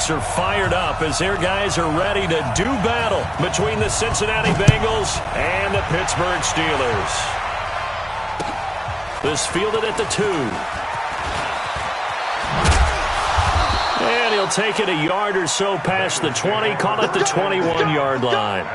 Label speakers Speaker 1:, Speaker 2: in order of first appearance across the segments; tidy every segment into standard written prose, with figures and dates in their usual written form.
Speaker 1: fans are fired up as their guys are ready to do battle between the Cincinnati Bengals and the Pittsburgh Steelers. This fielded at the 2. And he'll take it a yard or so past the 20, call it the 21-yard line.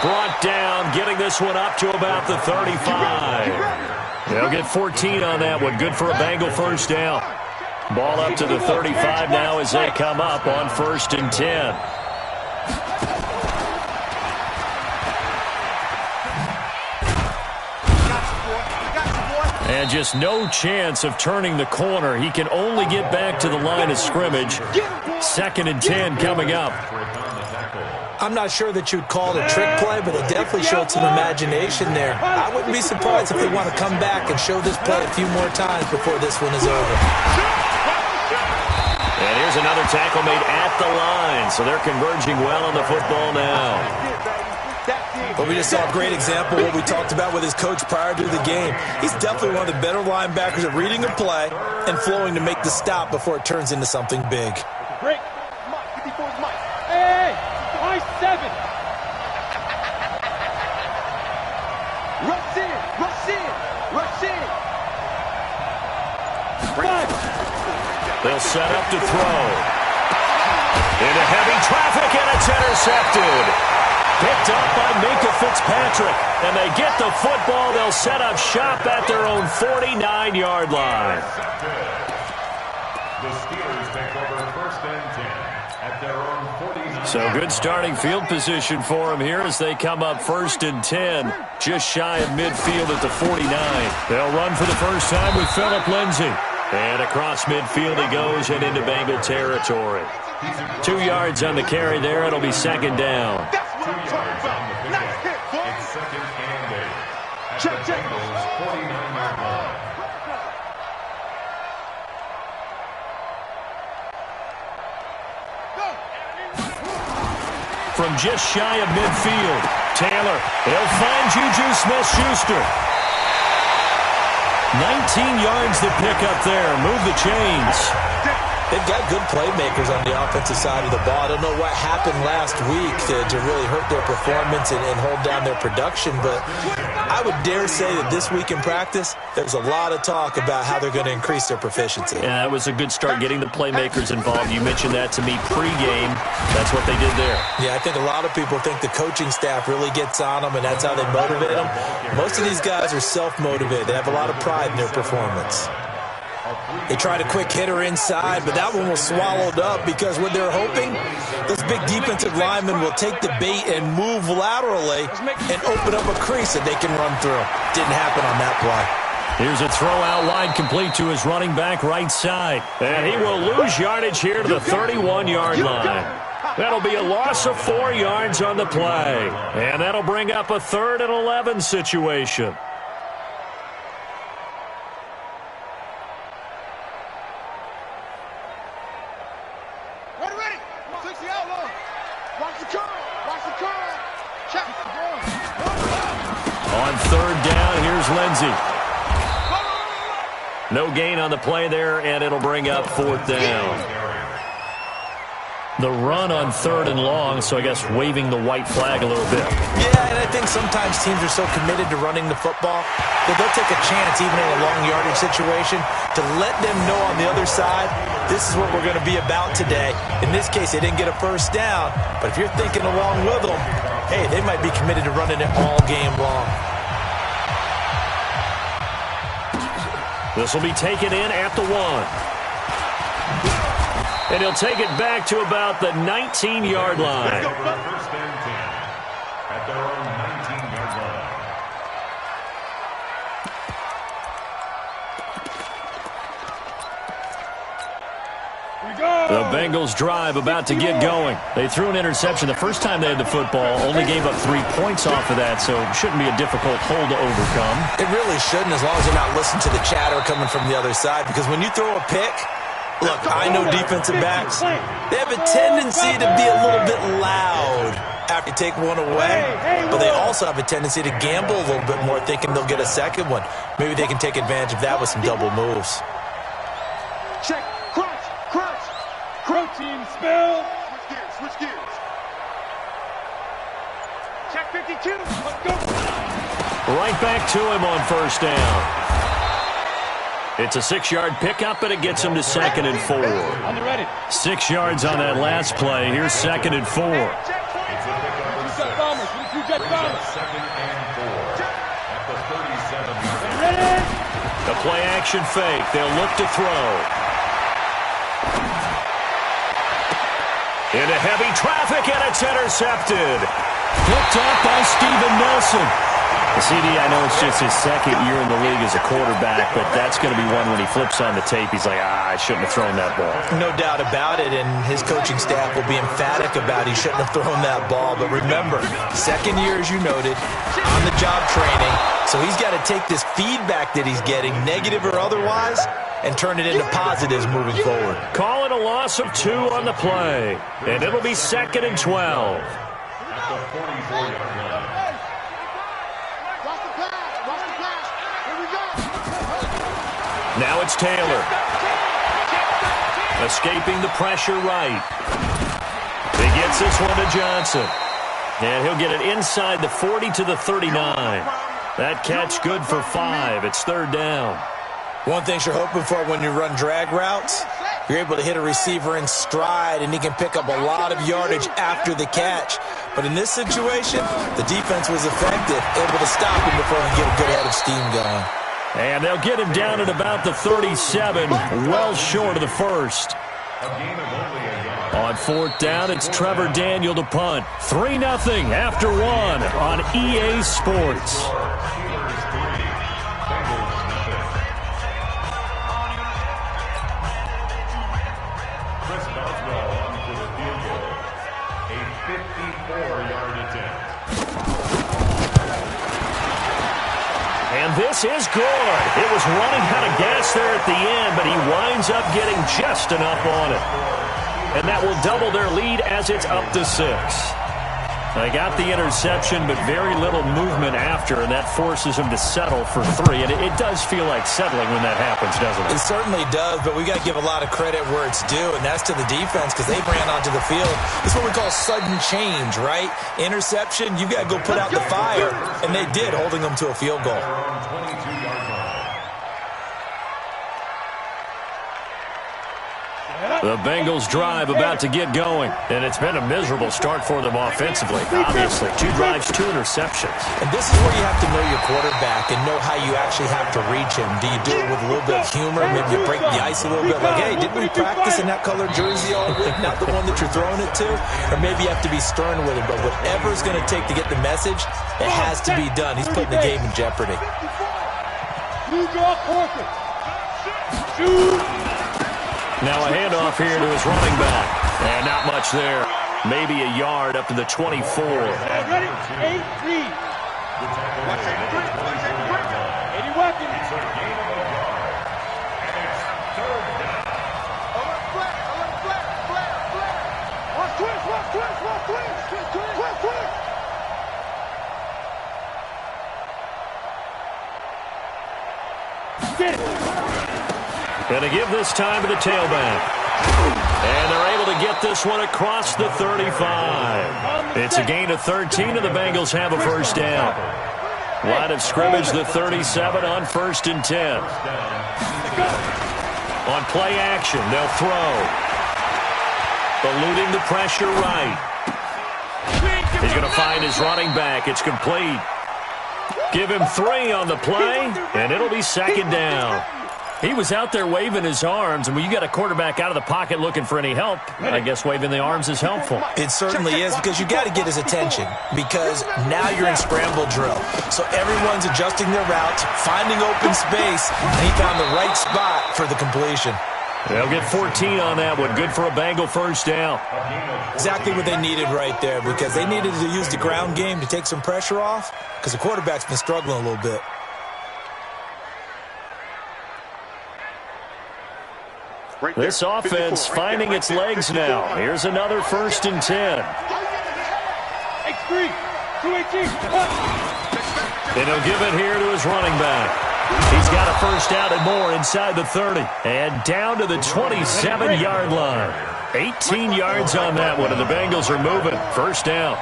Speaker 2: Brought down, getting this one up to about the 35. They'll get 14 on that one. Good for a Bengal first down. Ball up to the 35 now as they come up on 1st and 10. And just no chance of turning the corner. He can only get back to the line of scrimmage. 2nd and 10 coming up.
Speaker 3: I'm not sure that you'd call it a trick play, but it definitely showed some imagination there. I wouldn't be surprised if they want to come back and show this play a few more times before this one is over.
Speaker 2: And here's another tackle made at the line, so they're converging well on the football now.
Speaker 3: But we just saw a great example of what we talked about with his coach prior to the game. He's definitely one of the better linebackers at reading a play and flowing to make the stop before it turns into something big.
Speaker 4: Break. Hey! 7. Rush in, rush in, rush in. 5.
Speaker 2: They'll set up to throw. Into heavy traffic, and it's intercepted. Picked up by Minkah Fitzpatrick, and they get the football. They'll set up shop at their own 49-yard line.
Speaker 5: The Steelers take over 1st and 10 at their own 49.
Speaker 2: So good starting field position for them here as they come up 1st and 10, just shy of midfield at the 49. They'll run for the first time with Phillip Lindsay. And across midfield he goes and into Bengal territory. 2 yards on the carry there. It'll be 2nd down.
Speaker 5: That's what I'm talking about. Nice hit, boy. It's 2nd and 8 at the Bengals' 49-yard line.
Speaker 2: From just shy of midfield, Taylor, he'll find Juju Smith-Schuster. 19 yards to pick up there. Move the chains.
Speaker 3: They've got good playmakers on the offensive side of the ball. I don't know what happened last week to really hurt their performance and hold down their production, but I would dare say that this week in practice, there's a lot of talk about how they're going to increase their proficiency.
Speaker 2: Yeah, it was a good start getting the playmakers involved. You mentioned that to me pregame. That's what they did there.
Speaker 3: Yeah, I think a lot of people think the coaching staff really gets on them, and that's how they motivate them. Most of these guys are self-motivated. They have a lot of pride in their performance. They tried a quick hitter inside, but that one was swallowed up because what they're hoping, those big defensive linemen will take the bait and move laterally and open up a crease that they can run through. Didn't happen on that play.
Speaker 2: Here's a throw out wide complete to his running back right side. And he will lose yardage here to the 31-yard line. That'll be a loss of 4 yards on the play. And that'll bring up a 3rd and 11 situation. On 3rd down, here's Lindsay. No gain on the play there, and it'll bring up 4th down. The run on 3rd and long, so I guess waving the white flag a little bit.
Speaker 3: Yeah, and I think sometimes teams are so committed to running the football that they'll take a chance, even in a long yardage situation, to let them know on the other side, this is what we're going to be about today. In this case, they didn't get a first down, but if you're thinking along with them, hey, they might be committed to running it all game long.
Speaker 2: This will be taken in at the 1. And he'll take it back to about the 19-yard line.
Speaker 5: 1st and 10 at their own 19-yard line.
Speaker 2: They'll Bengals drive about to get going. They threw an interception the first time they had the football, only gave up 3 points off of that, so it shouldn't be a difficult hole to overcome.
Speaker 3: It really shouldn't, as long as they're not listening to the chatter coming from the other side, because when you throw a pick, look, I know defensive backs, they have a tendency to be a little bit loud after you take one away, but they also have a tendency to gamble a little bit more, thinking they'll get a second one. Maybe they can take advantage of that with some double moves.
Speaker 4: Check, crunch, crunch, protein spill. Switch gears. Check 52, let's go.
Speaker 2: Right back to him on first down. It's a 6-yard pickup, and it gets him to 2nd and 4.
Speaker 4: On the ready.
Speaker 2: 6 yards on that last play. Here's 2nd and 4.
Speaker 4: Bombers, you jet bombers.
Speaker 5: 2nd and 4 at the 37.
Speaker 4: Ready?
Speaker 2: The play action fake. They'll look to throw. Into heavy traffic, and it's intercepted. Picked up by Steven Nelson. The CD, I know it's just his 2nd year in the league as a quarterback, but that's going to be one when he flips on the tape, he's like, I shouldn't have thrown that ball.
Speaker 3: No doubt about it, and his coaching staff will be emphatic about he shouldn't have thrown that ball. But remember, 2nd year, as you noted, on-the-job training, so he's got to take this feedback that he's getting, negative or otherwise, and turn it into positives moving forward.
Speaker 2: Call it a loss of 2 on the play, and it'll be 2nd and 12.
Speaker 5: At the 44-yard line.
Speaker 2: Now it's Taylor. Escaping the pressure right. He gets this one to Johnson. And he'll get it inside the 40 to the 39. That catch good for 5. It's 3rd down.
Speaker 3: One thing you're hoping for when you run drag routes, you're able to hit a receiver in stride, and he can pick up a lot of yardage after the catch. But in this situation, the defense was effective, able to stop him before he get a good head of steam going.
Speaker 2: And they'll get him down at about the 37, well short of the first. On 4th down, it's Trevor Daniel to punt. 3-0 after 1 on EA Sports. And this is good. It was running out of gas there at the end, but he winds up getting just enough on it. And that will double their lead as it's up to 6. They got the interception, but very little movement after, and that forces him to settle for 3. And it does feel like settling when that happens, doesn't it?
Speaker 3: It certainly does, but we got to give a lot of credit where it's due, and that's to the defense because they ran onto the field. This is what we call sudden change, right? Interception, you got to go put out the fire, and they did, holding them to a field goal.
Speaker 2: The Bengals drive about to get going, and it's been a miserable start for them offensively. Obviously, 2 drives, 2 interceptions.
Speaker 3: And this is where you have to know your quarterback and know how you actually have to reach him. Do you do it with a little bit of humor? Maybe you break the ice a little bit, like, hey, didn't we practice in that colored jersey all week? Not the one that you're throwing it to? Or maybe you have to be stern with him, but whatever it's going to take to get the message, it has to be done. He's putting the game in jeopardy.
Speaker 2: Now a handoff here to his running back. And not much there. Maybe a yard up to the 24.
Speaker 4: Ready? 8-3. Watch it. Any weapons. It's a game of a yard. And it's 3rd down. Watch twist. Get it.
Speaker 2: Going to give this time to the tailback. And they're able to get this one across the 35. It's a gain of 13, and the Bengals have a first down. Line of scrimmage, the 37 on 1st and 10. On play action, they'll throw. Eluding the pressure right. He's going to find his running back. It's complete. Give him 3 on the play, and it'll be 2nd down. He was out there waving his arms, and when you got a quarterback out of the pocket looking for any help, I guess waving the arms is helpful.
Speaker 3: It certainly is, because you got to get his attention, because now you're in scramble drill. So everyone's adjusting their routes, finding open space, and he found the right spot for the completion.
Speaker 2: They'll get 14 on that one. Good for a Bengal first down.
Speaker 3: Exactly what they needed right there, because they needed to use the ground game to take some pressure off, because the quarterback's been struggling a little bit.
Speaker 2: This offense finding its legs now. Here's another 1st and 10.
Speaker 4: X3, 218.
Speaker 2: And he'll give it here to his running back. He's got a first down and more inside the 30. And down to the 27-yard line. 18 yards on that one, and the Bengals are moving. First down.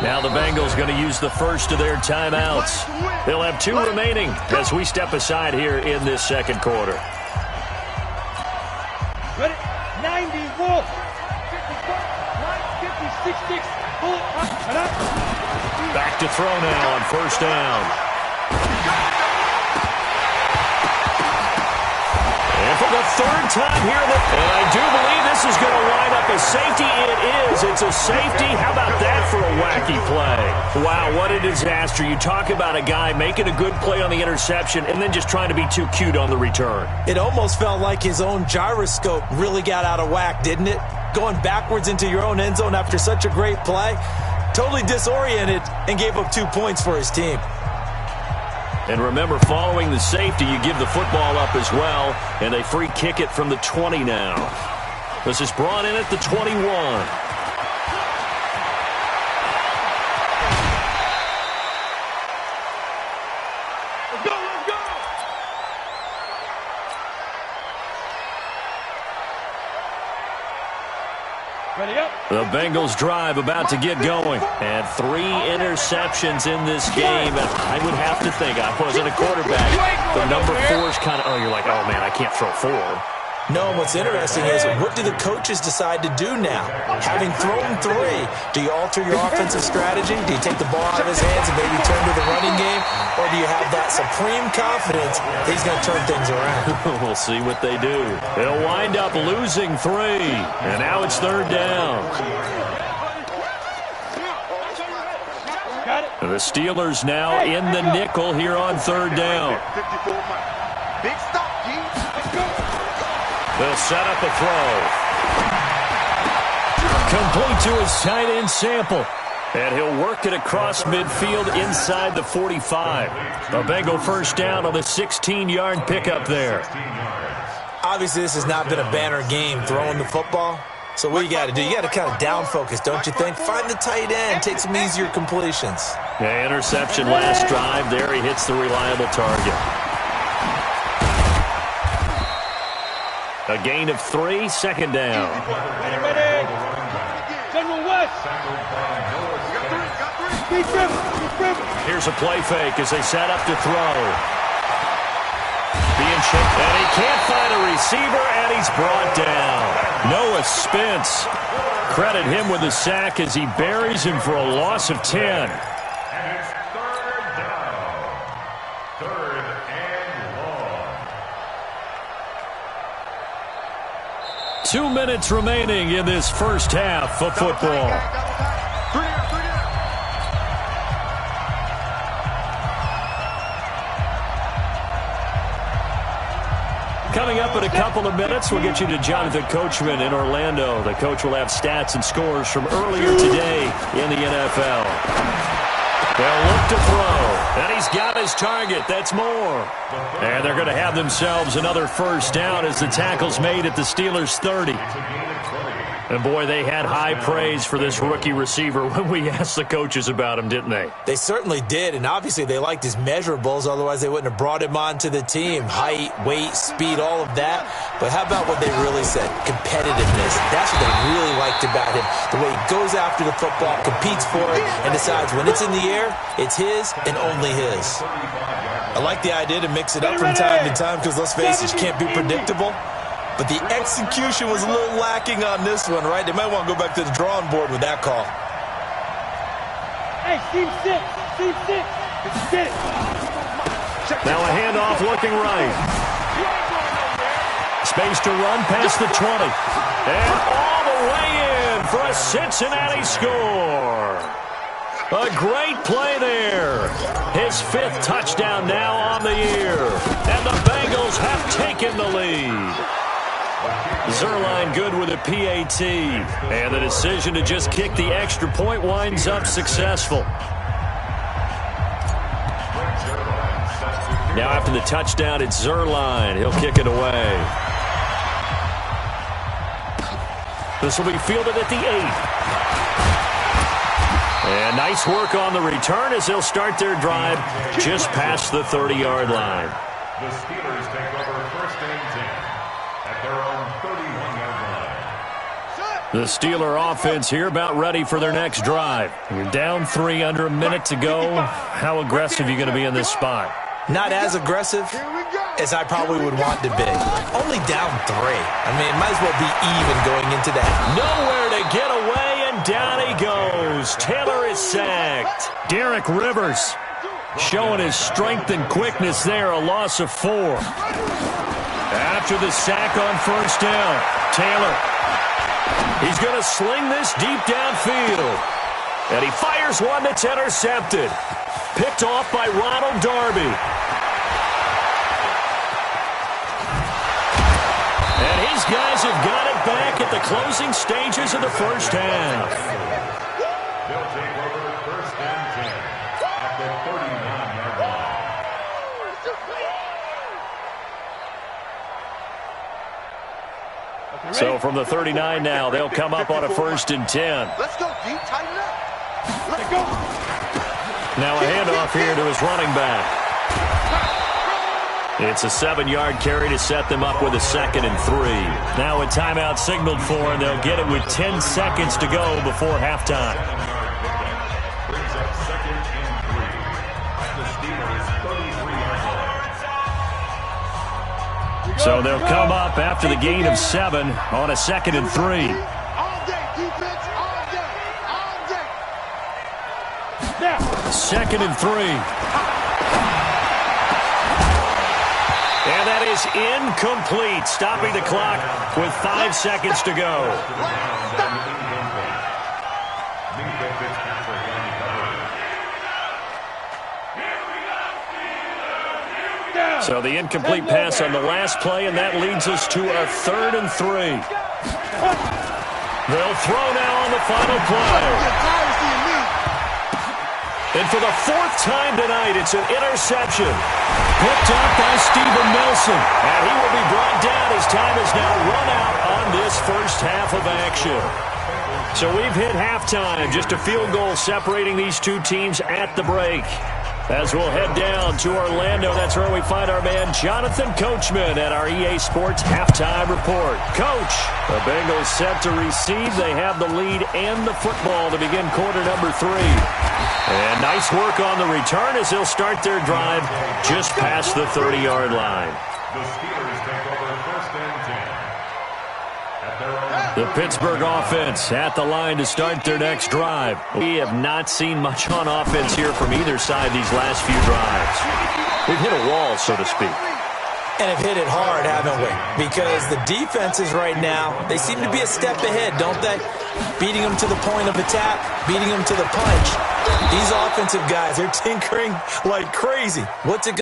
Speaker 2: Now the Bengals going to use the first of their timeouts. They'll have 2 remaining as we step aside here in this second quarter.
Speaker 4: Ready? 90, roll. 56,
Speaker 2: Back to throw now on first down. And for the 3rd time here, and I do believe this is going to line up a safety. It is. It's a safety. How about that for a wacky play? Wow, what a disaster. You talk about a guy making a good play on the interception and then just trying to be too cute on the return.
Speaker 3: It almost felt like his own gyroscope really got out of whack, didn't it? Going backwards into your own end zone after such a great play. Totally disoriented and gave up 2 points for his team.
Speaker 2: And remember, following the safety, you give the football up as well, and they free kick it from the 20 now. This is brought in at the 21. The Bengals drive about to get going. And 3 interceptions in this game. And I would have to think, I wasn't a quarterback, the number 4 is kind of, you're like, oh, man, I can't throw 4.
Speaker 3: No, what's interesting is, what do the coaches decide to do now? Having thrown 3, do you alter your offensive strategy? Do you take the ball out of his hands and maybe turn to the running game? Or do you have that supreme confidence that he's going to turn things around?
Speaker 2: We'll see what they do. They'll wind up losing 3. And now it's 3rd down. And the Steelers now in the nickel here on 3rd down.
Speaker 4: Big stop, G.
Speaker 2: They'll set up a throw. Complete to his tight end Sample. And he'll work it across midfield inside the 45. A Bengal first down on the 16-yard pickup there.
Speaker 3: Obviously, this has not been a banner game throwing the football. So what you got to do, you got to kind of down focus, don't you think? Find the tight end, take some easier completions.
Speaker 2: Yeah, interception last drive. There he hits the reliable target. A gain of 3, 2nd down.
Speaker 4: Ready. General West.
Speaker 2: Here's a play fake as they set up to throw. Being checked, and he can't find a receiver, and he's brought down. Noah Spence. Credit him with the sack as he buries him for a loss of 10.
Speaker 5: And it's 3rd down. 3rd and long.
Speaker 2: 2 minutes remaining in this first half of football. Coming up in a couple of minutes, we'll get you to Jonathan Coachman in Orlando. The coach will have stats and scores from earlier today in the NFL. They'll look to throw, and he's got his target. That's more. And they're going to have themselves another first down as the tackle's made at the Steelers' 30. And, boy, they had high praise for this rookie receiver when we asked the coaches about him, didn't they?
Speaker 3: They certainly did, and obviously they liked his measurables. Otherwise, they wouldn't have brought him onto the team. Height, weight, speed, all of that. But how about what they really said? Competitiveness. That's what they really liked about him. The way he goes after the football, competes for it, and decides when it's in the air, it's his and only his. I like the idea to mix it up from time to time because, let's face it, you can't be predictable. But the execution was a little lacking on this one, right? They might want to go back to the drawing board with that call.
Speaker 4: Hey, team 6. Get it.
Speaker 2: Now a handoff looking right. Space to run past the 20. And all the way in for a Cincinnati score. A great play there. His 5th touchdown now on the year. And the Bengals have taken the lead. Zerline good with a PAT. And the decision to just kick the extra point winds up successful. Now after the touchdown, it's Zerline. He'll kick it away. This will be fielded at the 8. And nice work on the return as they'll start their drive just past the 30-yard line.
Speaker 5: The Steelers take over 1st and 10 at their own 31-yard line.
Speaker 2: The Steeler offense here about ready for their next drive. You're down 3, under a minute to go. How aggressive are you going to be in this spot?
Speaker 3: Not as aggressive as I probably would want to be. Only down 3. I mean, it might as well be even going into that.
Speaker 2: Nowhere to get away, and down he goes. Taylor is sacked. Derek Rivers showing his strength and quickness there, a loss of 4. After the sack on 1st down, Taylor, he's going to sling this deep downfield. And he fires one that's intercepted. Picked off by Ronald Darby. And his guys have got it back at the closing stages of the first half.
Speaker 5: They'll take over 1st and 10 at the 39-yard line.
Speaker 2: So from the 39 now, they'll come up on a 1st and 10.
Speaker 4: Let's go, D. Tighten up. Let's go.
Speaker 2: Now a handoff here to his running back. It's a 7-yard carry to set them up with a 2nd and 3. Now a timeout signaled for, and they'll get it with 10 seconds to go before halftime.
Speaker 5: Brings up 2nd and 3 at the Steelers' 33-yard line.
Speaker 2: So they'll come up after the gain of 7 on a 2nd and 3.
Speaker 4: All day, defense, all day, all day. Now.
Speaker 2: 2nd and 3. And that is incomplete, stopping the clock with 5 seconds to go. So the incomplete pass on the last play, and that leads us to a 3rd and 3. They'll throw now on the final play. And for the 4th time tonight, it's an interception. Picked up by Steven Nelson. And he will be brought down as time is now run out on this first half of action. So we've hit halftime. Just a field goal separating these two teams at the break. As we'll head down to Orlando, that's where we find our man Jonathan Coachman at our EA Sports Halftime Report. Coach, the Bengals set to receive. They have the lead and the football to begin quarter number 3. And nice work on the return as they'll start their drive just past the 30-yard line.
Speaker 5: The Steelers take over 1st and 10 at their own.
Speaker 2: The Pittsburgh offense at the line to start their next drive. We have not seen much on offense here from either side these last few drives. We've hit a wall, so to speak.
Speaker 3: And have hit it hard, haven't we? Because the defenses right now, they seem to be a step ahead, don't they? Beating them to the point of attack, beating them to the punch. These offensive guys, they're tinkering like crazy. What's it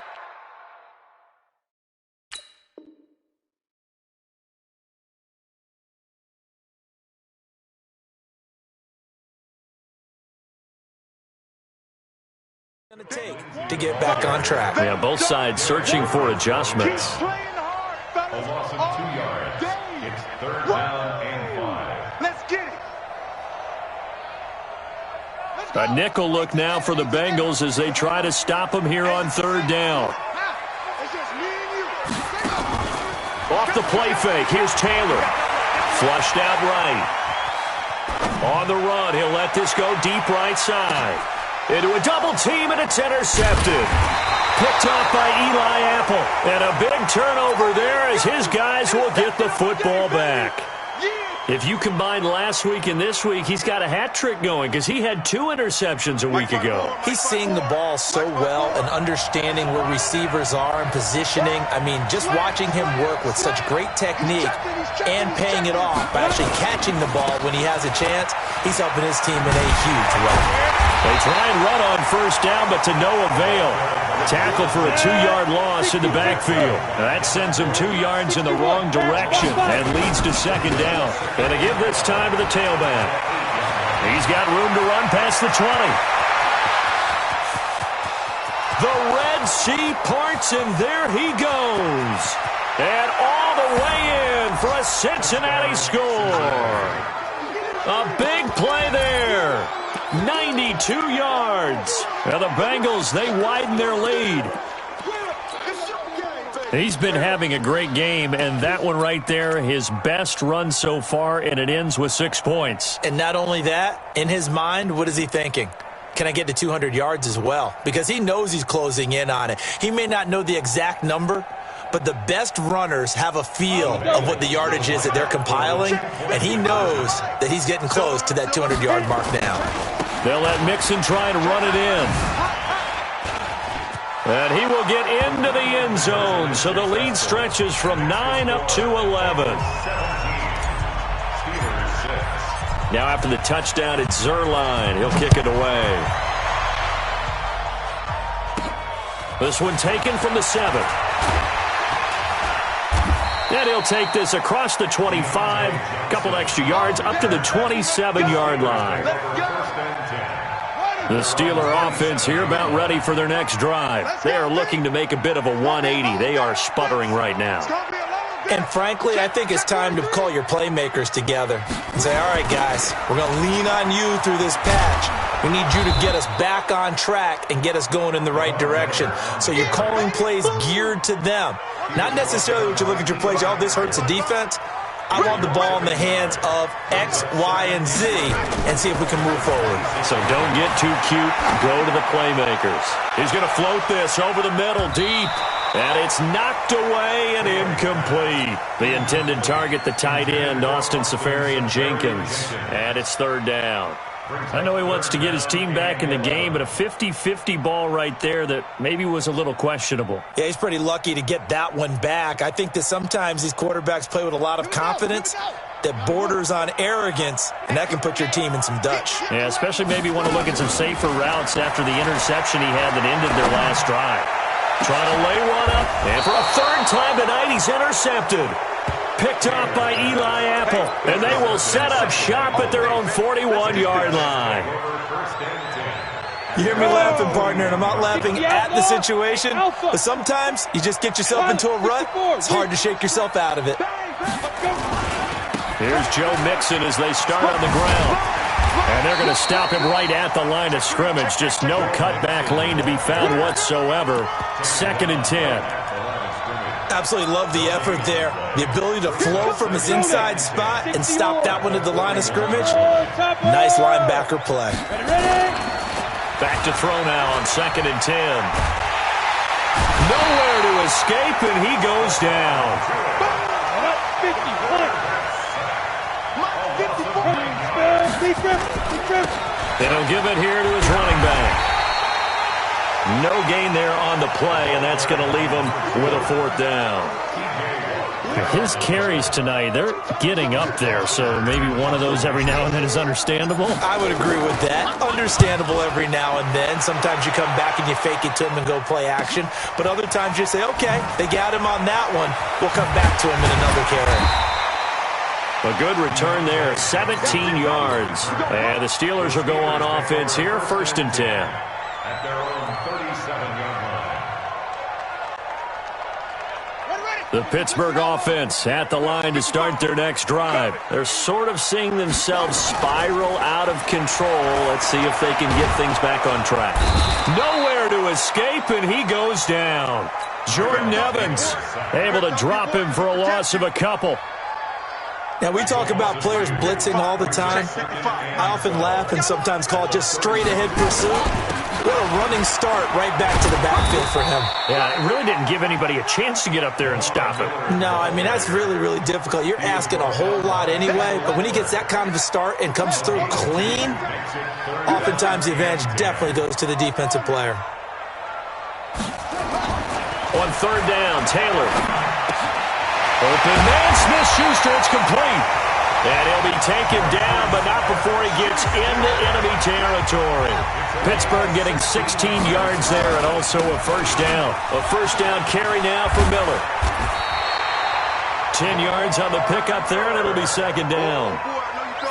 Speaker 3: going to take to get back on track?
Speaker 2: Yeah, both sides searching for adjustments.
Speaker 5: A loss of 2 yards. It's 3rd down and 5.
Speaker 4: Let's get it.
Speaker 2: A nickel look now for the Bengals as they try to stop them here on 3rd down. Off the play fake, here's Taylor. Flushed out right. On the run, he'll let this go deep right side. Into a double team, and it's intercepted. Picked off by Eli Apple. And a big turnover there as his guys will get the football back. If you combine last week and this week, he's got a hat trick going because he had 2 interceptions a week ago.
Speaker 3: He's seeing the ball so well and understanding where receivers are and positioning. I mean, just watching him work with such great technique and paying it off by actually catching the ball when he has a chance, he's helping his team in a huge way.
Speaker 2: They try and run on first down, but to no avail. Tackle for a 2-yard loss in the backfield. That sends them 2 yards in the wrong direction and leads to second down. And they give this time to the tailback. He's got room to run past the 20. The Red Sea parts, and there he goes. And all the way in for a Cincinnati score. A big play there. 92 yards. Now the Bengals, they widen their lead. He's been having a great game, and that one right there, his best run so far, and it ends with 6 points.
Speaker 3: And not only that, in his mind, what is he thinking? Can I get to 200 yards as well? Because he knows he's closing in on it. He may not know the exact number, but the best runners have a feel of what the yardage is that they're compiling, and he knows that he's getting close to that 200-yard mark now.
Speaker 2: They'll let Mixon try and run it in. And he will get into the end zone, so the lead stretches from 9 up to 11. Now after the touchdown, it's Zerline. He'll kick it away. This one taken from the 7. And he'll take this across the 25, a couple extra yards, up to the 27-yard line. The Steeler offense here about ready for their next drive. They are looking to make a bit of a 180. They are sputtering right now.
Speaker 3: And frankly, I think it's time to call your playmakers together and say, all right, guys, we're going to lean on you through this patch. We need you to get us back on track and get us going in the right direction. So you're calling plays geared to them. Not necessarily what you look at your plays, oh, this hurts the defense. I want the ball in the hands of X, Y, and Z and see if we can move forward.
Speaker 2: So don't get too cute. Go to the playmakers. He's going to float this over the middle deep. And it's knocked away and incomplete. The intended target, the tight end, Austin Seferian-Jenkins. And it's third down. I know he wants to get his team back in the game, but a 50-50 ball right there that maybe was a little questionable.
Speaker 3: Yeah, he's pretty lucky to get that one back. I think that sometimes these quarterbacks play with a lot of confidence that borders on arrogance, and that can put your team in some Dutch.
Speaker 2: Yeah, especially maybe want to look at some safer routes after the interception he had that ended their last drive. Trying to lay one up, and for a third time tonight, he's intercepted. Picked off by Eli Apple, and they will set up shop at their own 41-yard line.
Speaker 3: You hear me laughing, partner, and I'm not laughing at the situation, but sometimes you just get yourself into a rut. It's hard to shake yourself out of it.
Speaker 2: Here's Joe Mixon as they start on the ground. And they're going to stop him right at the line of scrimmage. Just no cutback lane to be found whatsoever. 2nd and 10.
Speaker 3: Absolutely love the effort there. The ability to flow from his inside spot and stop that one at the line of scrimmage. Nice linebacker play.
Speaker 2: Back to throw now on 2nd and 10. Nowhere to escape, and he goes down. They'll give it here to his running back. No gain there on the play, and that's going to leave him with a 4th down. His carries tonight, they're getting up there, so maybe one of those every now and then is understandable.
Speaker 3: I would agree with that. Understandable every now and then. Sometimes you come back and you fake it to him and go play action. But other times you say, okay, they got him on that one. We'll come back to him in another carry.
Speaker 2: A good return there, 17 yards. And the Steelers will go on offense here, 1st and 10.
Speaker 5: At their own 37-yard line.
Speaker 2: The Pittsburgh offense at the line to start their next drive. They're sort of seeing themselves spiral out of control. Let's see if they can get things back on track. Nowhere to escape, and he goes down. Jordan Evans able to drop him for a loss of a couple.
Speaker 3: Now, we talk about players blitzing all the time. I often laugh and sometimes call it just straight-ahead pursuit. What a running start right back to the backfield for him.
Speaker 2: Yeah, it really didn't give anybody a chance to get up there and stop him.
Speaker 3: No, I mean, that's really, really difficult. You're asking a whole lot anyway, but when he gets that kind of a start and comes through clean, oftentimes the advantage definitely goes to the defensive player.
Speaker 2: On 3rd down, Taylor. Open man, Smith-Schuster, it's complete. And he'll be taken down, but not before he gets into enemy territory. Pittsburgh getting 16 yards there and also a first down. A first down carry now for Miller. 10 yards on the pickup there, and it'll be second down.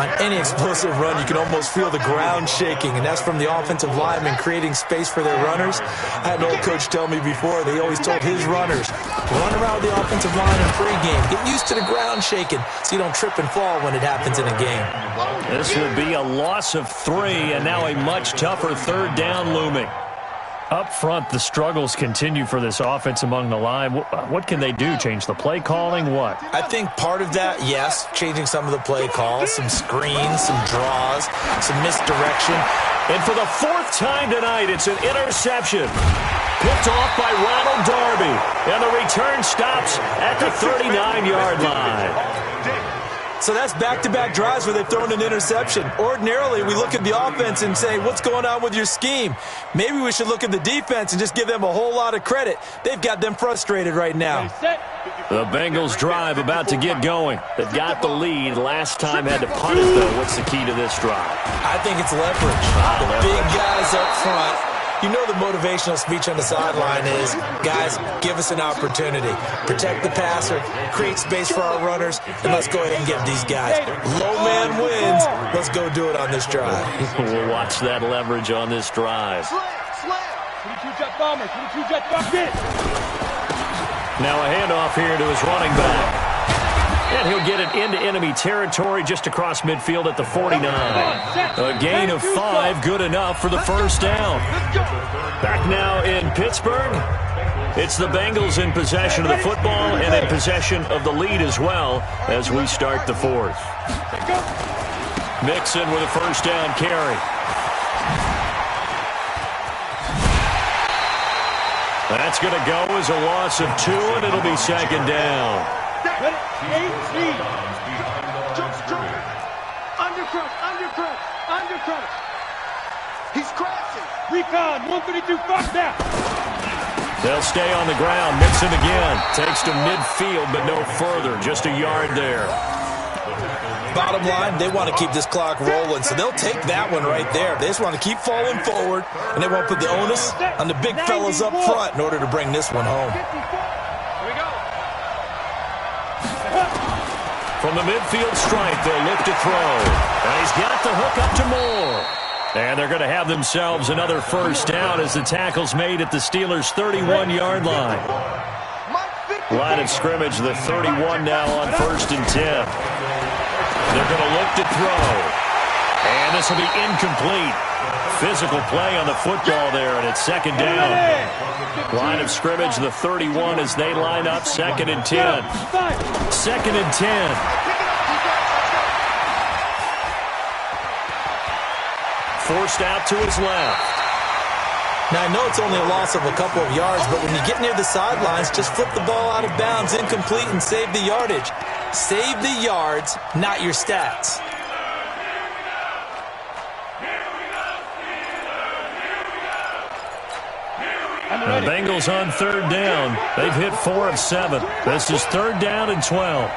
Speaker 3: On any explosive run, you can almost feel the ground shaking, and that's from the offensive linemen creating space for their runners. I had an old coach tell me before, they always told his runners, run around the offensive line in pregame. Get used to the ground shaking so you don't trip and fall when it happens in a game.
Speaker 2: This will be a loss of 3, and now a much tougher third down looming. Up front, the struggles continue for this offense among the line. What can they do? Change the play calling? What?
Speaker 3: I think part of that, yes, changing some of the play calls, some screens, some draws, some misdirection.
Speaker 2: And for the 4th time tonight, it's an interception. Picked off by Ronald Darby. And the return stops at the 39-yard line.
Speaker 3: So that's back-to-back drives where they've thrown an interception. Ordinarily, we look at the offense and say, what's going on with your scheme? Maybe we should look at the defense and just give them a whole lot of credit. They've got them frustrated right now.
Speaker 2: The Bengals drive about to get going. They've got the lead. Last time had to punt it, though. What's the key to this drive?
Speaker 3: I think it's leverage. The big guys up front. You know the motivational speech on the sideline is, guys, give us an opportunity. Protect the passer, create space for our runners, and let's go ahead and give these guys. Low man wins. Let's go do it on this drive.
Speaker 2: We'll watch that leverage on this drive. Now a handoff here to his running back. And he'll get it into enemy territory just across midfield at the 49. A gain of 5, good enough for the first down. Back now in Pittsburgh. It's the Bengals in possession of the football and in possession of the lead as well as we start the 4th. Mixon with a first down carry. That's going to go as a loss of 2, and it'll be second down.
Speaker 4: 18. Undercut. He's crashing. Recon, 132, fuck down.
Speaker 2: They'll stay on the ground. Mixon again. Takes to midfield, but no further. Just a yard there.
Speaker 3: Bottom line, they want to keep this clock rolling, so they'll take that one right there. They just want to keep falling forward, and they want to put the onus on the big fellas up front in order to bring this one home.
Speaker 2: From the midfield stripe, they'll look to throw. And he's got the hook up to Moore. And they're going to have themselves another first down as the tackle's made at the Steelers' 31-yard line. Line of scrimmage, the 31 now on 1st and 10. They're going to look to throw. And this will be incomplete. Physical play on the football there, and it's second down. Line of scrimmage, the 31 as they line up, 2nd and 10. 2nd and 10. Forced out to his left.
Speaker 3: Now, I know it's only a loss of a couple of yards, but when you get near the sidelines, just flip the ball out of bounds, incomplete, and save the yardage. Save the yards, not your stats.
Speaker 2: The Bengals on 3rd down. They've hit 4 of 7. This is 3rd down and 12.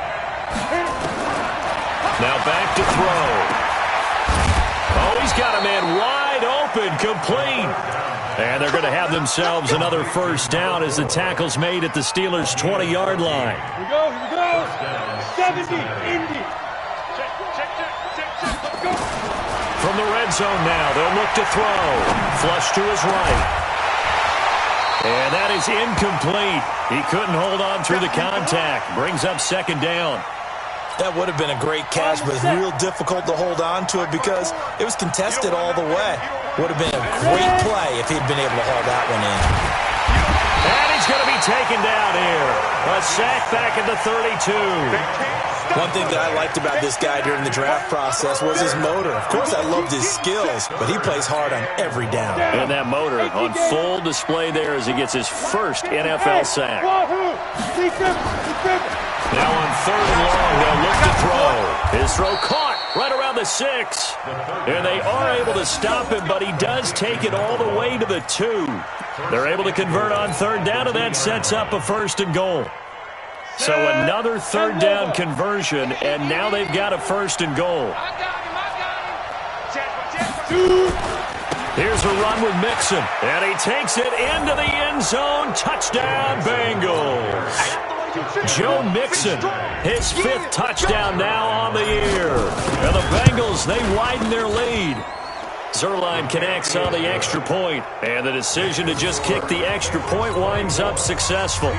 Speaker 2: Now back to throw. Oh, he's got a man wide open, complete. And they're going to have themselves another first down as the tackle's made at the Steelers' 20-yard line.
Speaker 4: Here we go. 70, Indy.
Speaker 2: From the red zone now, they'll look to throw. Flush to his right. And that is incomplete. He couldn't hold on through the contact. Brings up second down.
Speaker 3: That would have been a great catch, but it's real difficult to hold on to it because it was contested all the way. Would have been a great play if he'd been able to haul that one in.
Speaker 2: And he's going to be taken down here. A sack back at the 32.
Speaker 3: One thing that I liked about this guy during the draft process was his motor. Of course, I loved his skills, but he plays hard on every down.
Speaker 2: And that motor on full display there as he gets his first NFL sack. Now on 3rd and long, they'll look to throw. His throw caught right around the 6. And they are able to stop him, but he does take it all the way to the 2. They're able to convert on 3rd down, and that sets up a 1st and goal. So another third down conversion, and now they've got a 1st and goal. Here's a run with Mixon, and he takes it into the end zone. Touchdown, Bengals. Joe Mixon, his 5th touchdown now on the year. And the Bengals, they widen their lead. Zuerlein connects on the extra point, and the decision to just kick the extra point winds up successful.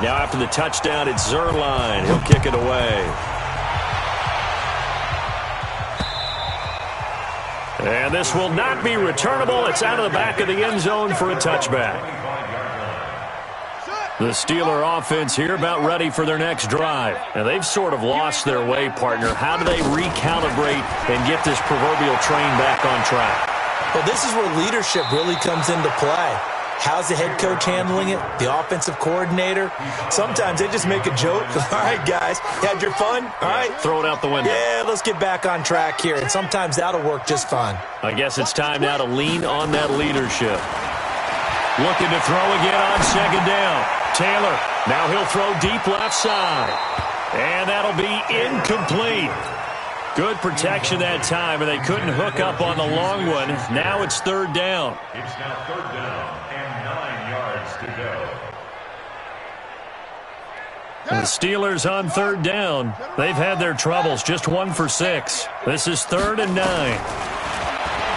Speaker 2: Now after the touchdown, it's Zuerlein. He'll kick it away. And this will not be returnable. It's out of the back of the end zone for a touchback. The Steeler offense here about ready for their next drive. And they've sort of lost their way, partner. How do they recalibrate and get this proverbial train back on track?
Speaker 3: Well, this is where leadership really comes into play. How's the head coach handling it? The offensive coordinator? Sometimes they just make a joke. All right, guys, had your fun? All right.
Speaker 2: Throw it out the window.
Speaker 3: Yeah, let's get back on track here. And sometimes that'll work just fine.
Speaker 2: I guess it's time now to lean on that leadership. Looking to throw again on 2nd down. Taylor, now he'll throw deep left side. And that'll be incomplete. Good protection that time, and they couldn't hook up on the long one. Now it's 3rd down.
Speaker 5: It's now 3rd down and 9 yards to go.
Speaker 2: And the Steelers on 3rd down. They've had their troubles, just 1 for 6. This is 3rd and 9.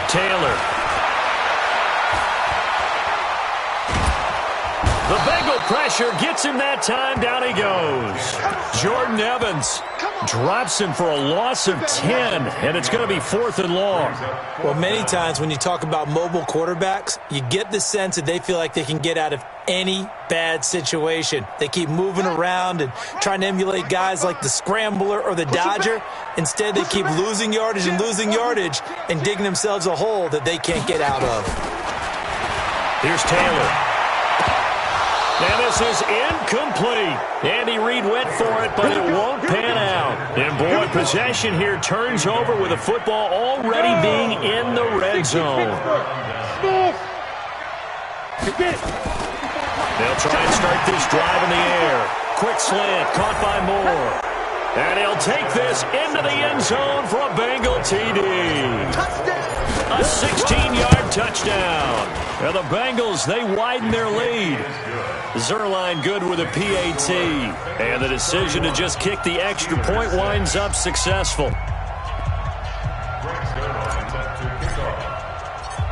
Speaker 2: Taylor. The Bengal pressure gets him that time. Down he goes. Jordan Evans drops him for a loss of 10, and it's going to be 4th and long.
Speaker 3: Well, many times when you talk about mobile quarterbacks, you get the sense that they feel like they can get out of any bad situation. They keep moving around and trying to emulate guys like the Scrambler or the Dodger. Instead, they keep losing yardage and digging themselves a hole that they can't get out of.
Speaker 2: Here's Taylor. And this is incomplete. Andy Reid went for it, but it won't pan out. And boy, possession here turns over with the football already being in the red zone. They'll try and start this drive in the air. Quick slant, caught by Moore. And he'll take this into the end zone for a Bengal TD. A 16-yard touchdown. And the Bengals, they widen their lead. Zuerlein good with a PAT. And the decision to just kick the extra point winds up successful.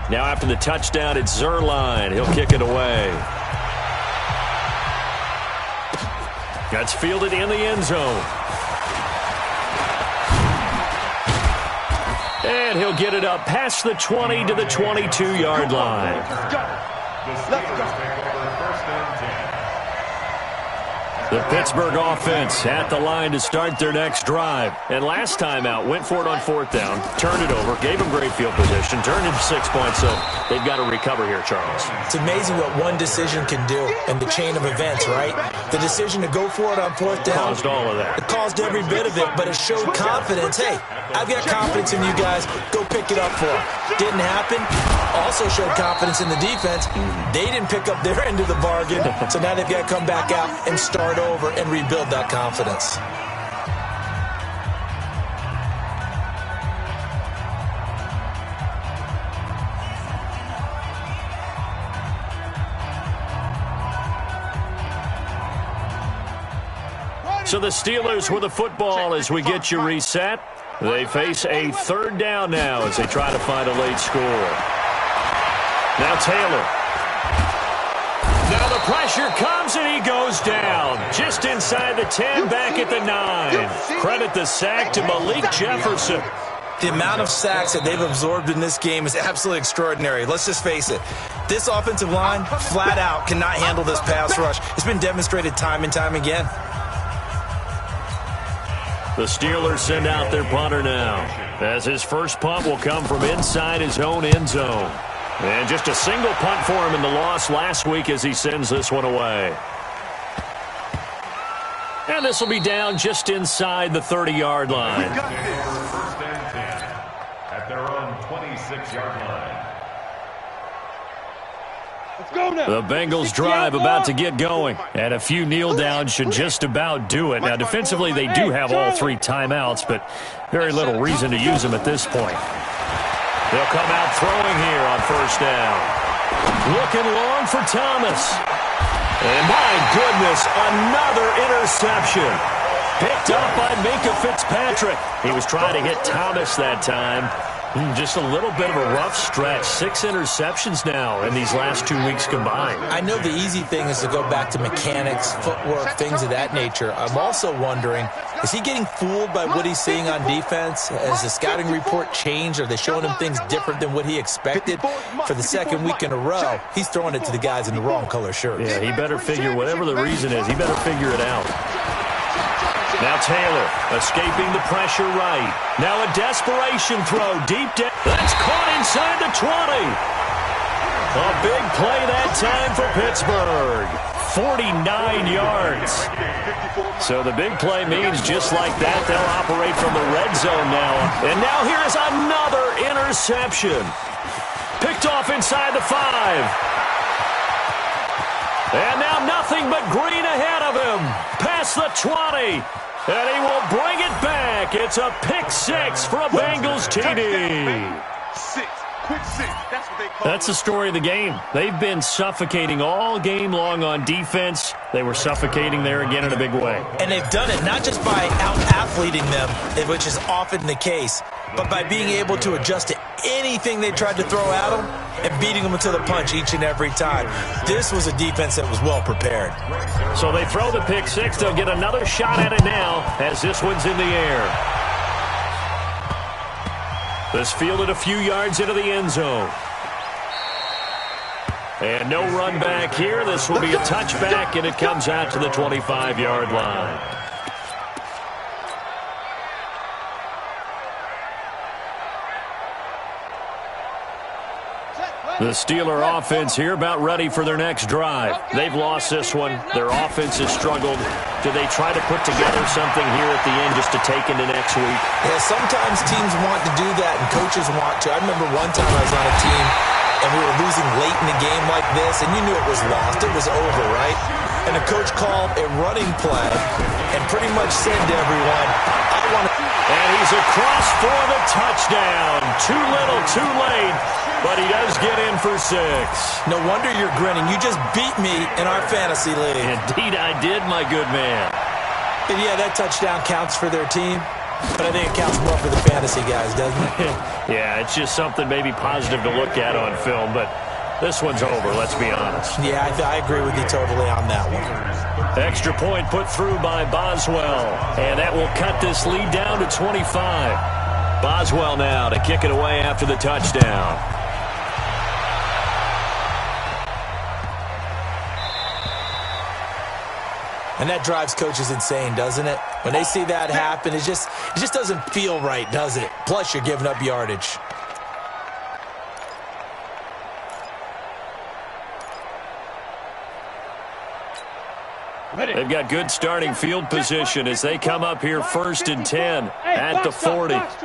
Speaker 2: Now after the touchdown, it's Zuerlein. He'll kick it away. That's fielded in the end zone. And he'll get it up past the 20 to the 22-yard line.
Speaker 5: The Steelers take over 1st and 10.
Speaker 2: The Pittsburgh offense at the line to start their next drive. And last time out, went for it on 4th down, turned it over, gave them great field position, turned into 6 points, so they've got to recover here, Charles.
Speaker 3: It's amazing what one decision can do in the chain of events, right? The decision to go for it on 4th down.
Speaker 2: Caused all of that.
Speaker 3: It caused every bit of it, but it showed confidence. Hey, I've got confidence in you guys. Go pick it up for them. Didn't happen. Also showed confidence in the defense. They didn't pick up their end of the bargain, so now they've got to come back out and start over and rebuild that confidence.
Speaker 2: So the Steelers with the football as we get you reset. They face a 3rd down now as they try to find a late score. Now Taylor. Now the pressure comes and he goes down. Just inside the 10, back at the 9. Credit the sack to Malik Jefferson.
Speaker 3: The amount of sacks that they've absorbed in this game is absolutely extraordinary. Let's just face it. This offensive line, flat out, cannot handle this pass rush. It's been demonstrated time and time again.
Speaker 2: The Steelers send out their punter now, as his first punt will come from inside his own end zone. And just a single punt for him in the loss last week as he sends this one away. And this will be down just inside the 30-yard line.
Speaker 5: 1st and 10 at their own 26-yard line.
Speaker 4: Let's go now.
Speaker 2: The Bengals drive about to get going, and a few kneel downs should just about do it. Now, defensively, they do have all 3 timeouts, but very little reason to use them at this point. They'll come out throwing here on first down. Looking long for Thomas. And my goodness, another interception. Picked up by Minka Fitzpatrick. He was trying to hit Thomas that time. Just a little bit of a rough stretch. 6 interceptions now in these last 2 weeks combined.
Speaker 3: I know the easy thing is to go back to mechanics, footwork, things of that nature. I'm also wondering, is he getting fooled by what he's seeing on defense? Has the scouting report changed? Are they showing him things different than what he expected? For the second week in a row, he's throwing it to the guys in the wrong color shirts.
Speaker 2: Yeah, he better figure, whatever the reason is, he better figure it out. Now Taylor escaping the pressure right. Now a desperation throw deep down. That's caught inside the 20. A big play that time for Pittsburgh. 49 yards. So the big play means just like that, they'll operate from the red zone now. And now here's another interception. Picked off inside the 5. And now nothing but green ahead of him. Past the 20. And he will bring it back. It's a pick 6 for a Bengals TD. That's the story of the game. They've been suffocating all game long on defense. They were suffocating there again in a big way.
Speaker 3: And they've done it not just by out-athleting them, which is often the case, but by being able to adjust to anything they tried to throw at them and beating them to the punch each and every time. This was a defense that was well prepared.
Speaker 2: So they throw the pick 6. They'll get another shot at it now as this one's in the air. This fielded a few yards into the end zone. And no run back here. This will be a touchback, and it comes out to the 25-yard line. The Steeler offense here about ready for their next drive. They've lost this one. Their offense has struggled. Do they try to put together something here at the end just to take into next week?
Speaker 3: Yeah, sometimes teams want to do that and coaches want to. I remember one time I was on a team and we were losing late in the game like this, and you knew it was lost. It was over, right? And the coach called a running play and pretty much said to everyone, I want to...
Speaker 2: And he's across for the touchdown. Too little, too late. But he does get in for 6.
Speaker 3: No wonder you're grinning. You just beat me in our fantasy league.
Speaker 2: Indeed I did, my good man.
Speaker 3: And yeah, that touchdown counts for their team, but I think it counts more for the fantasy guys, doesn't it?
Speaker 2: Yeah, it's just something maybe positive to look at on film, but this one's over, let's be honest.
Speaker 3: Yeah, I agree with you totally on that one.
Speaker 2: Extra point put through by Boswell, and that will cut this lead down to 25. Boswell now to kick it away after the touchdown.
Speaker 3: And that drives coaches insane, doesn't it? When they see that happen, it just doesn't feel right, does it? Plus, you're giving up yardage.
Speaker 2: They've got good starting field position as they come up here 1st and 10 at the 40. That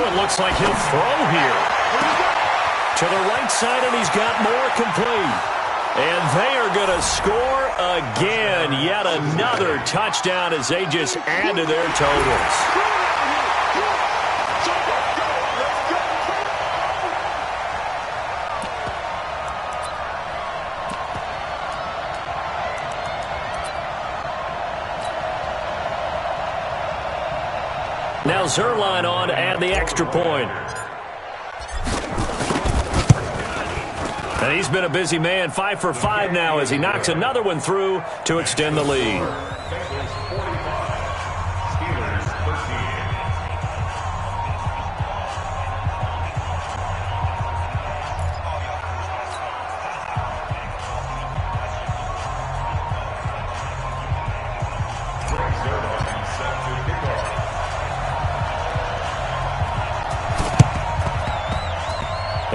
Speaker 2: one looks like he'll throw here. To the right side, and he's got more complete. And they are going to score again. Yet another touchdown as they just add to their totals. Now Zerline on to add the extra point. And he's been a busy man, 5 for 5 now as he knocks another one through to extend the lead.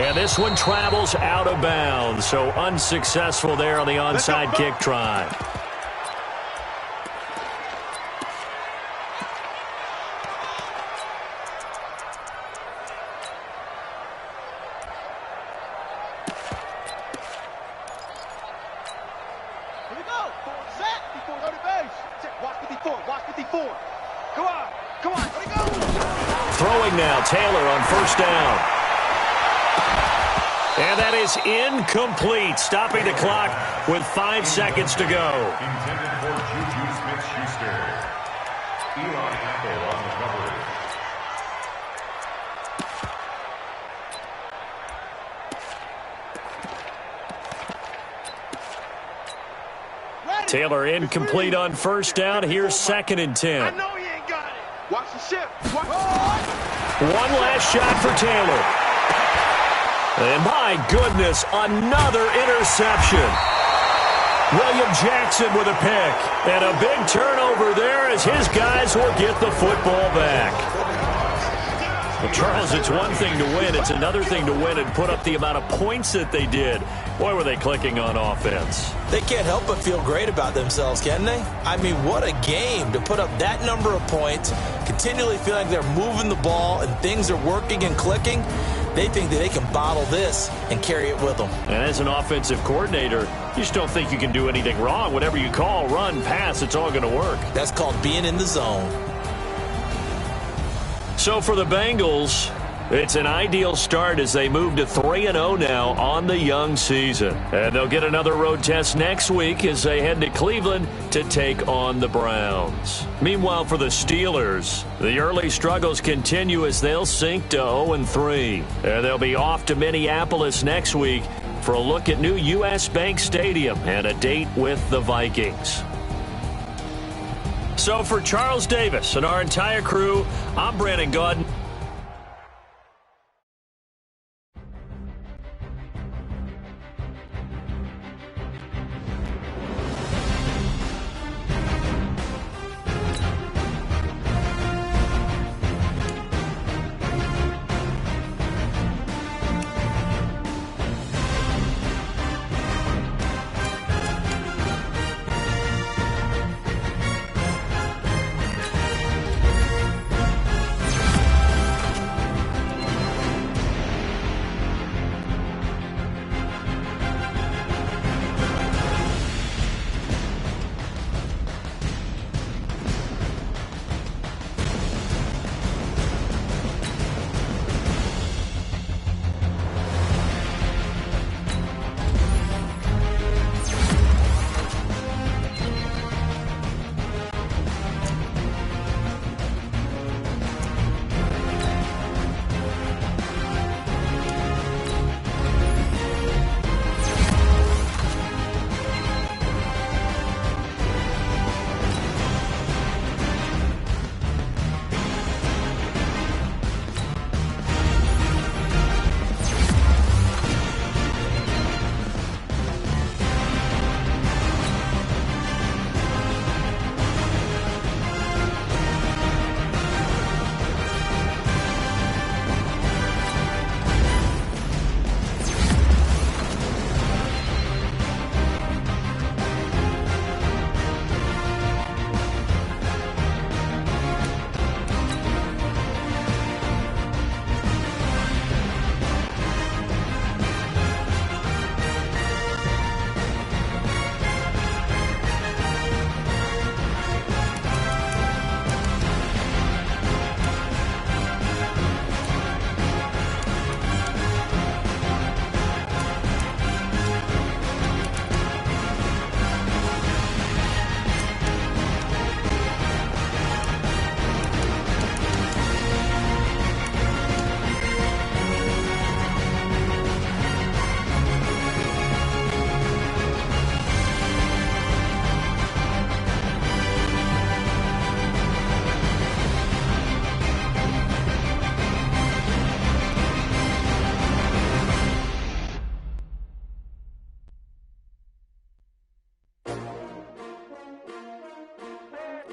Speaker 2: And this one travels out of bounds, so unsuccessful there on the onside kick try.
Speaker 4: set. 54, go to base. Watch 54, watch 54. Come on, come on, let it go.
Speaker 2: Throwing now, Taylor on first down. And that is incomplete, stopping the clock with 5 seconds to go.
Speaker 5: Intended for Juju Smith-Schuster. Eli Apple on the coverage.
Speaker 2: Taylor incomplete on first down. Here's 2nd and 10.
Speaker 4: I know he ain't got it. Watch the shift. Watch.
Speaker 2: One last shot for Taylor. And my goodness, another interception. William Jackson with a pick. And a big turnover there as his guys will get the football back. Well, Charles, it's one thing to win. It's another thing to win and put up the amount of points that they did. Boy, were they clicking on offense.
Speaker 3: They can't help but feel great about themselves, can they? I mean, what a game to put up that number of points, continually feel like they're moving the ball and things are working and clicking. They think that they can bottle this and carry it with them. And
Speaker 2: as an offensive coordinator, you just don't think you can do anything wrong. Whatever you call, run, pass, it's all going to work.
Speaker 3: That's called being in the zone.
Speaker 2: So for the Bengals, it's an ideal start as they move to 3-0 now on the young season. And they'll get another road test next week as they head to Cleveland to take on the Browns. Meanwhile, for the Steelers, the early struggles continue as they'll sink to 0-3. And they'll be off to Minneapolis next week for a look at new U.S. Bank Stadium and a date with the Vikings. So for Charles Davis and our entire crew, I'm Brandon Gaudin.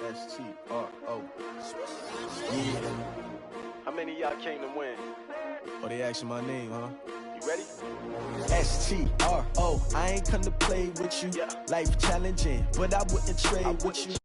Speaker 6: S-T-R-O. Yeah.
Speaker 4: How many of y'all came to win?
Speaker 6: Oh, they asking my name, huh?
Speaker 4: You ready?
Speaker 6: S-T-R-O. I ain't come to play with you.
Speaker 4: Yeah.
Speaker 6: Life challenging, but I wouldn't trade with you.